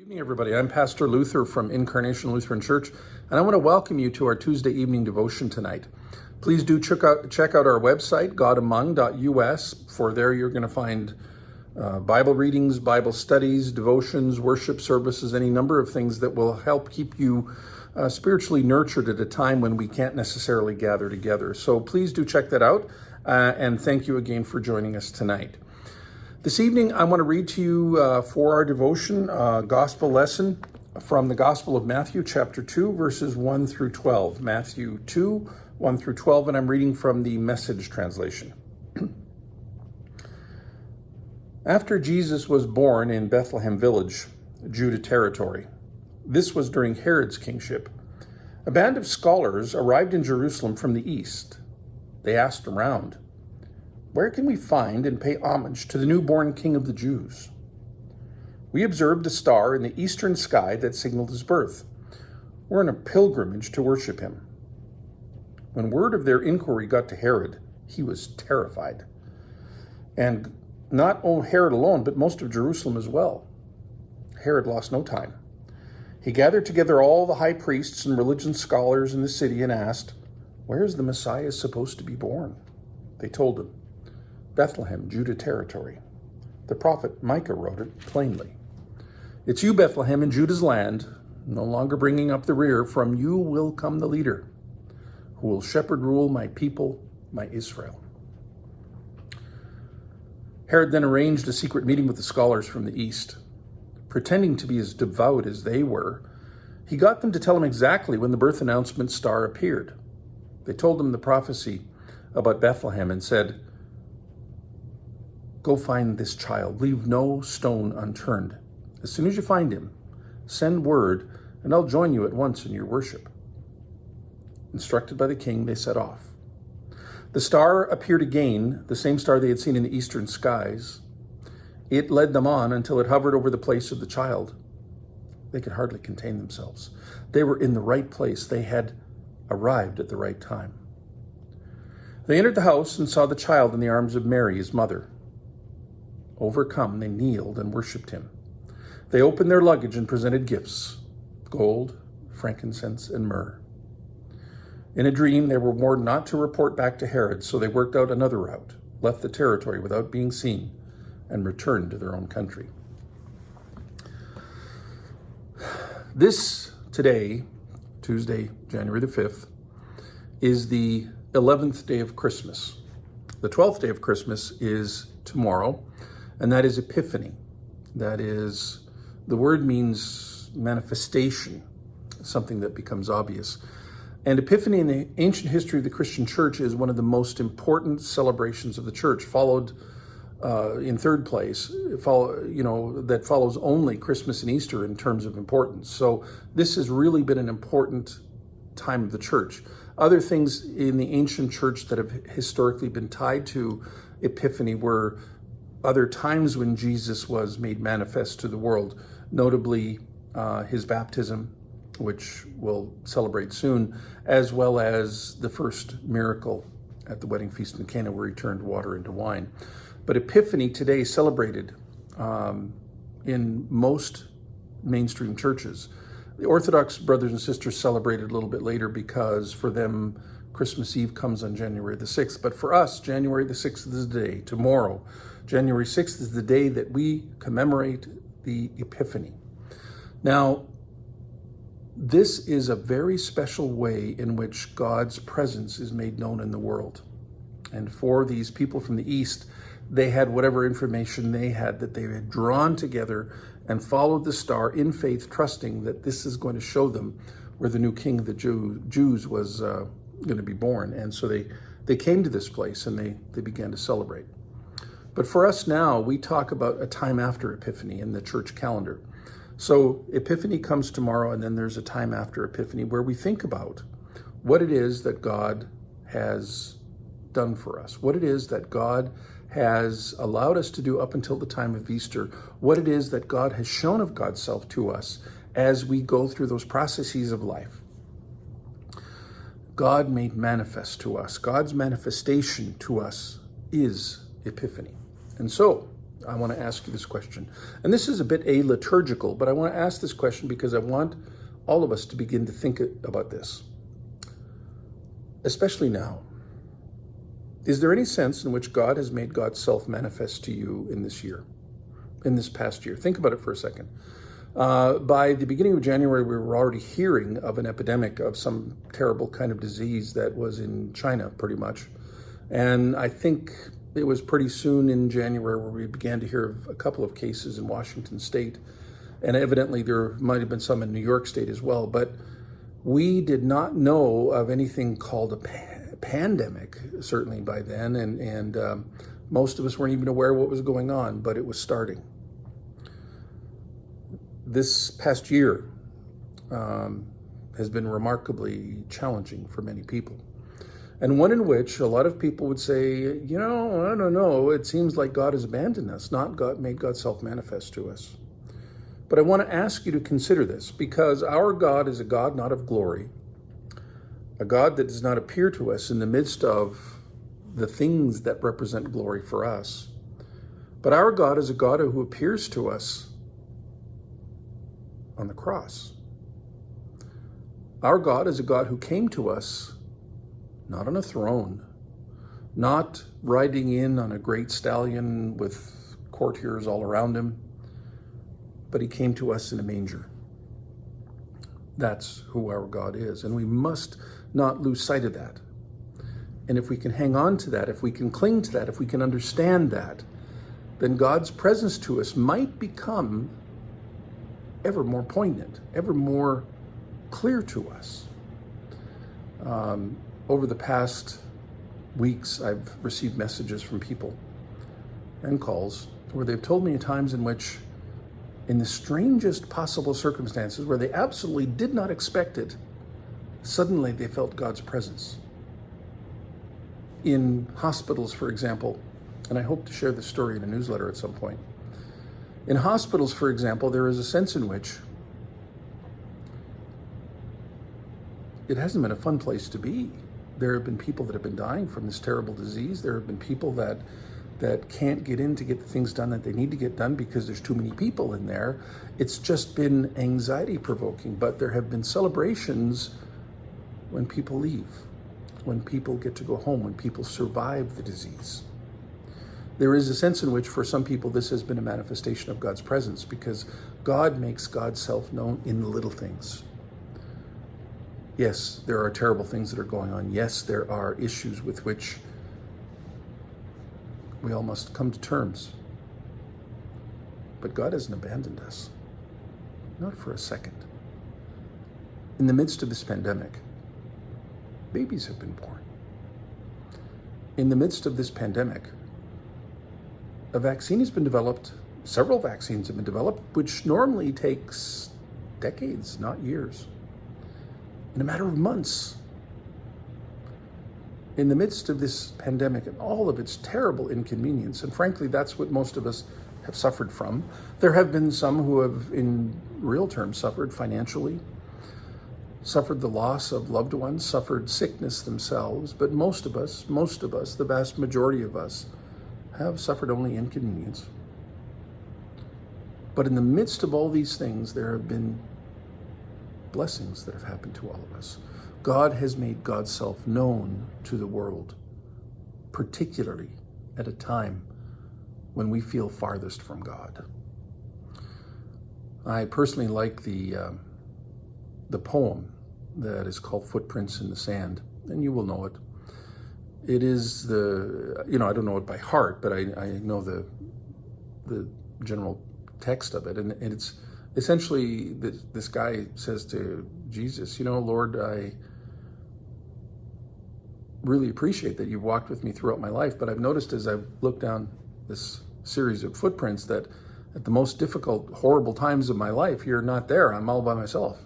Good evening, everybody. I'm Pastor Luther from Incarnation Lutheran Church, and I want to welcome you to our Tuesday evening devotion tonight. Please do check out our website, godamong.us. For there you're going to find Bible readings, Bible studies, devotions, worship services, any number of things that will help keep you spiritually nurtured at a time when we can't necessarily gather together. So please do check that out, and thank you again for joining us tonight. This evening, I want to read to you for our devotion gospel lesson from the Gospel of Matthew, chapter 2, verses 1 through 12. Matthew 2, 1 through 12, and I'm reading from the Message translation. After Jesus was born in Bethlehem village, Judah territory, this was during Herod's kingship, a band of scholars arrived in Jerusalem from the east. They asked around, "Where can we find and pay homage to the newborn King of the Jews? We observed a star in the eastern sky that signaled his birth. We're on a pilgrimage to worship him." When word of their inquiry got to Herod, he was terrified. And not Herod alone, but most of Jerusalem as well. Herod lost no time. He gathered together all the high priests and religious scholars in the city and asked, "Where is the Messiah supposed to be born?" They told him, "Bethlehem, Judah territory." The prophet Micah wrote it plainly. "It's you, Bethlehem, in Judah's land, no longer bringing up the rear. From you will come the leader, who will shepherd rule my people, my Israel." Herod then arranged a secret meeting with the scholars from the east. Pretending to be as devout as they were, he got them to tell him exactly when the birth announcement star appeared. They told him the prophecy about Bethlehem and said, "Go find this child. Leave no stone unturned. As soon as you find him, send word, and I'll join you at once in your worship." Instructed by the king, they set off. The star appeared again, the same star they had seen in the eastern skies. It led them on until it hovered over the place of the child. They could hardly contain themselves. They were in the right place. They had arrived at the right time. They entered the house and saw the child in the arms of Mary, his mother. Overcome, they kneeled and worshipped him. They opened their luggage and presented gifts: gold, frankincense, and myrrh. In a dream, they were warned not to report back to Herod, so they worked out another route, left the territory without being seen, and returned to their own country. This today, Tuesday, January the 5th, is the 11th day of Christmas. The 12th day of Christmas is tomorrow, and that is Epiphany. That is, the word means manifestation, something that becomes obvious. And Epiphany in the ancient history of the Christian church is one of the most important celebrations of the church, followed in third place, that follows only Christmas and Easter in terms of importance. So this has really been an important time of the church. Other things in the ancient church that have historically been tied to Epiphany were other times when Jesus was made manifest to the world, notably his baptism, which we'll celebrate soon, as well as the first miracle at the wedding feast in Cana where he turned water into wine. But Epiphany today is celebrated in most mainstream churches. The Orthodox brothers and sisters celebrate it a little bit later because for them, Christmas Eve comes on January the 6th. But for us, January the 6th is the day. Tomorrow, January 6th is the day that we commemorate the Epiphany. Now, this is a very special way in which God's presence is made known in the world. And for these people from the East, they had whatever information they had that they had drawn together and followed the star in faith, trusting that this is going to show them where the new king of the Jews was going to be born. And so they came to this place and they began to celebrate. But for us now, we talk about a time after Epiphany in the church calendar. So Epiphany comes tomorrow, and then there's a time after Epiphany where we think about what it is that God has done for us, what it is that God has allowed us to do up until the time of Easter, what it is that God has shown of God's self to us as we go through those processes of life. God made manifest to us. God's manifestation to us is Epiphany. And so I want to ask you this question. And this is a bit aliturgical, but I want to ask this question because I want all of us to begin to think about this, especially now. Is there any sense in which God has made God's self manifest to you in this year, in this past year? Think about it for a second. By the beginning of January, we were already hearing of an epidemic of some terrible kind of disease that was in China, pretty much. And I think it was pretty soon in January where we began to hear of a couple of cases in Washington State. And evidently there might have been some in New York State as well. But we did not know of anything called a pandemic, certainly by then. And most of us weren't even aware of what was going on, but it was starting. This past year has been remarkably challenging for many people. And one in which a lot of people would say, I don't know, it seems like God has abandoned us, not God made God self-manifest to us. But I want to ask you to consider this, because our God is a God not of glory, a God that does not appear to us in the midst of the things that represent glory for us. But our God is a God who appears to us on the cross. Our God is a God who came to us not on a throne, not riding in on a great stallion with courtiers all around him, but he came to us in a manger. That's who our God is, and we must not lose sight of that. And if we can hang on to that, if we can cling to that, if we can understand that, then God's presence to us might become ever more poignant, ever more clear to us. Over the past weeks, I've received messages from people and calls where they've told me at times in which, in the strangest possible circumstances, where they absolutely did not expect it, suddenly they felt God's presence. In hospitals, for example, and I hope to share this story in a newsletter at some point. In hospitals, for example, there is a sense in which it hasn't been a fun place to be. There have been people that have been dying from this terrible disease. There have been people that can't get in to get the things done that they need to get done because there's too many people in there. It's just been anxiety provoking, but there have been celebrations when people leave, when people get to go home, when people survive the disease. There is a sense in which for some people this has been a manifestation of God's presence, because God makes God's self known in the little things. Yes, there are terrible things that are going on. Yes, there are issues with which we all must come to terms. But God hasn't abandoned us. Not for a second. In the midst of this pandemic, babies have been born. In the midst of this pandemic, a vaccine has been developed, several vaccines have been developed, which normally takes decades, not years. In a matter of months. In the midst of this pandemic and all of its terrible inconvenience, and frankly, that's what most of us have suffered from. There have been some who have, in real terms, suffered financially, suffered the loss of loved ones, suffered sickness themselves, but most of us, the vast majority of us, have suffered only inconvenience. But in the midst of all these things, there have been blessings that have happened to all of us. God has made God's self known to the world, particularly at a time when we feel farthest from God. I personally like the poem that is called Footprints in the Sand, and you will know it. It is I don't know it by heart, but I know the general text of it. And it's essentially this guy says to Jesus, Lord, I really appreciate that you've walked with me throughout my life, but I've noticed as I've looked down this series of footprints that at the most difficult, horrible times of my life, you're not there. I'm all by myself.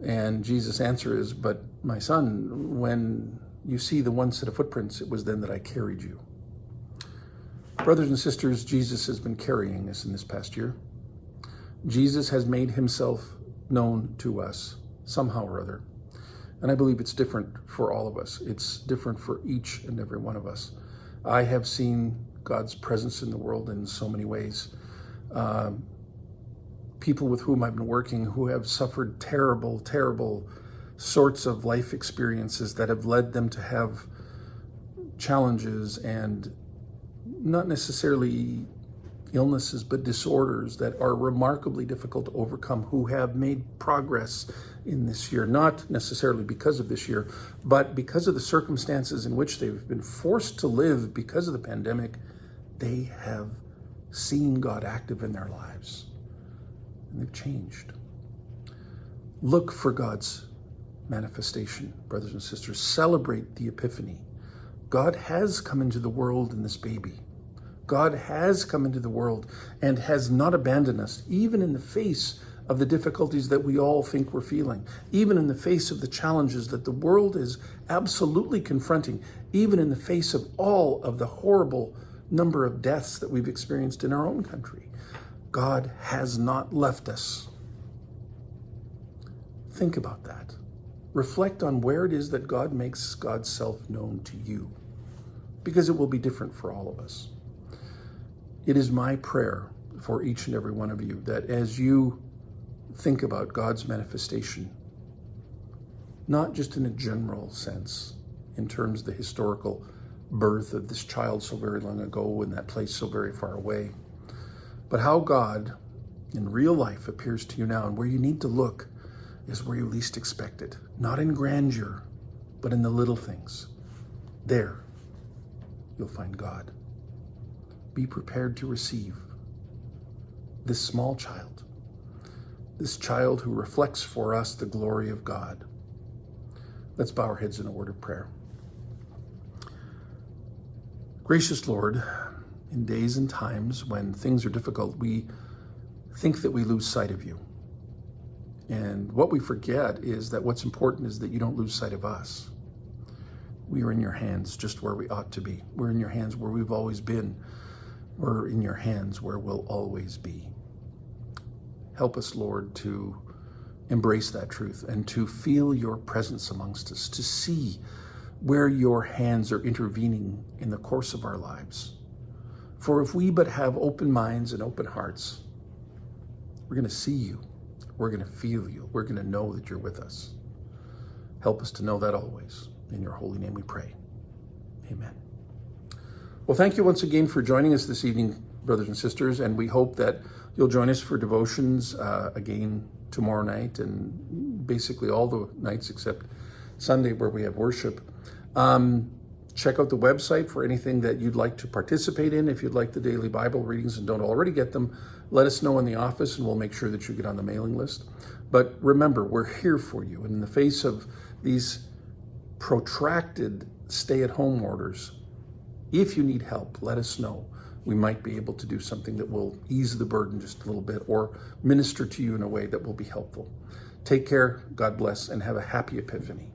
And Jesus' answer is, but my son, when you see the one set of footprints, it was then that I carried you. Brothers and sisters, Jesus has been carrying us in this past year. Jesus has made himself known to us somehow or other. And I believe it's different for all of us. It's different for each and every one of us. I have seen God's presence in the world in so many ways. People with whom I've been working who have suffered terrible, terrible sorts of life experiences that have led them to have challenges and not necessarily illnesses, but disorders that are remarkably difficult to overcome, who have made progress in this year, not necessarily because of this year, but because of the circumstances in which they've been forced to live because of the pandemic. They have seen God active in their lives, and they've changed. Look for God's manifestation, brothers and sisters. Celebrate the Epiphany. God has come into the world in this baby. God has come into the world and has not abandoned us, even in the face of the difficulties that we all think we're feeling, even in the face of the challenges that the world is absolutely confronting, even in the face of all of the horrible number of deaths that we've experienced in our own country. God has not left us. Think about that. Reflect on where it is that God makes God's self known to you, because it will be different for all of us. It is my prayer for each and every one of you that as you think about God's manifestation, not just in a general sense, in terms of the historical birth of this child so very long ago in that place so very far away, but how God in real life appears to you now, and where you need to look is where you least expect it. Not in grandeur, but in the little things. There, you'll find God. Be prepared to receive this small child, this child who reflects for us the glory of God. Let's bow our heads in a word of prayer. Gracious Lord, in days and times when things are difficult, we think that we lose sight of you. And what we forget is that what's important is that you don't lose sight of us. We are in your hands just where we ought to be. We're in your hands where we've always been. We're in your hands where we'll always be. Help us, Lord, to embrace that truth and to feel your presence amongst us, to see where your hands are intervening in the course of our lives. For if we but have open minds and open hearts, we're going to see you. We're going to feel you. We're going to know that you're with us. Help us to know that always. In your holy name we pray. Amen. Well, thank you once again for joining us this evening, brothers and sisters, and we hope that you'll join us for devotions again tomorrow night and basically all the nights except Sunday where we have worship. Check out the website for anything that you'd like to participate in. If you'd like the daily Bible readings and don't already get them, let us know in the office and we'll make sure that you get on the mailing list. But remember, we're here for you. And in the face of these protracted stay-at-home orders, if you need help, let us know. We might be able to do something that will ease the burden just a little bit or minister to you in a way that will be helpful. Take care, God bless, and have a happy Epiphany.